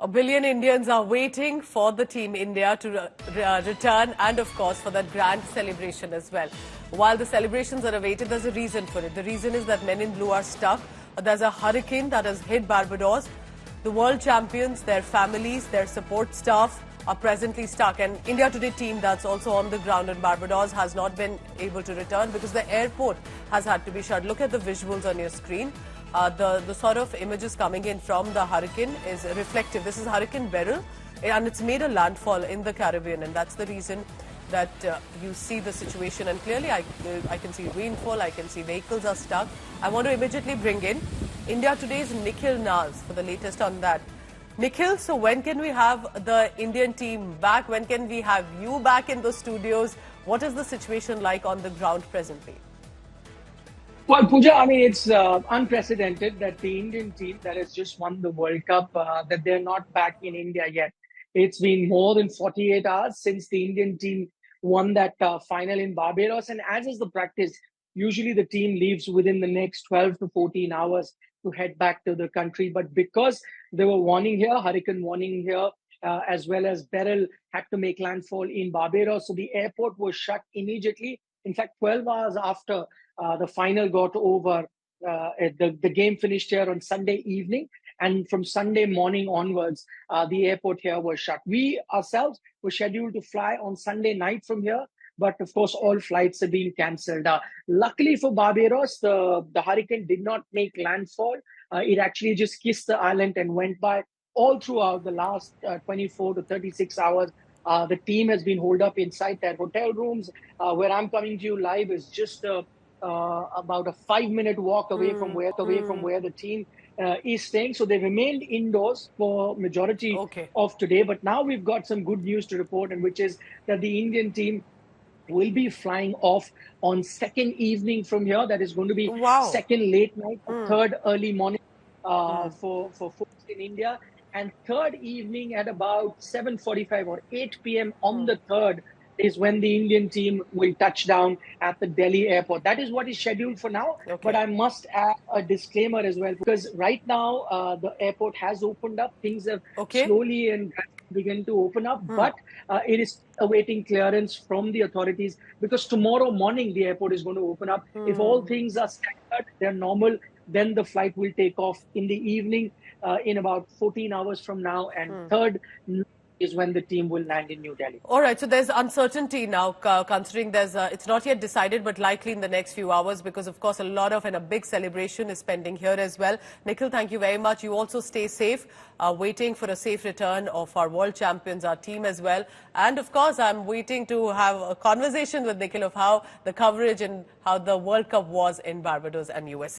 A billion Indians are waiting for the Team India to return and, of course, for that grand celebration as well. While the celebrations are awaited, there's a reason for it. The reason is that men in blue are stuck. There's a hurricane that has hit Barbados. The world champions, their families, their support staff are presently stuck. And India Today team that's also on the ground in Barbados has not been able to return because the airport has had to be shut. Look at the visuals on your screen. The sort of images coming in from the hurricane is reflective. This is Hurricane Beryl, and it's made a landfall in the Caribbean, and that's the reason that you see the situation. And clearly, I can see rainfall, I can see vehicles are stuck. I want to immediately bring in India Today's Nikhil Naz for the latest on that. Nikhil, so when can we have the Indian team back? When can we have you back in the studios? What is the situation like on the ground presently? Well, Pooja, I mean, it's unprecedented that the Indian team that has just won the World Cup, that they're not back in India yet. It's been more than 48 hours since the Indian team won that final in Barbados. And as is the practice, usually the team leaves within the next 12 to 14 hours to head back to the country. But because there were hurricane warning here, as well as Beryl had to make landfall in Barbados, so the airport was shut immediately. In fact, 12 hours after the final got over, the game finished here on Sunday evening. And from Sunday morning onwards, the airport here was shut. We ourselves were scheduled to fly on Sunday night from here. But of course, all flights have been cancelled. Luckily for Barbados, the hurricane did not make landfall. It actually just kissed the island and went by all throughout the last 24 to 36 hours. The team has been holed up inside their hotel rooms. Where I'm coming to you live is just about a 5-minute walk away from where the team is staying. So they remained indoors for majority of today. But now we've got some good news to report, and which is that the Indian team will be flying off on second evening from here. That is going to be second late night, third early morning for folks in India. And third evening at about 7:45 or 8 p.m. on the 3rd is when the Indian team will touch down at the Delhi airport. That is what is scheduled for now. But I must add a disclaimer as well, because right now the airport has opened up. Things have slowly and begun to open up, but it is awaiting clearance from the authorities, because tomorrow morning the airport is going to open up. If all things are standard, they're normal, then the flight will take off in the evening in about 14 hours from now, and third is when the team will land in New Delhi. All right, so there's uncertainty now, considering it's not yet decided, but likely in the next few hours, because of course a big celebration is pending here as well. Nikhil, thank you very much. You also stay safe, waiting for a safe return of our world champions, our team as well. And of course, I'm waiting to have a conversation with Nikhil of how the coverage and how the World Cup was in Barbados and USA.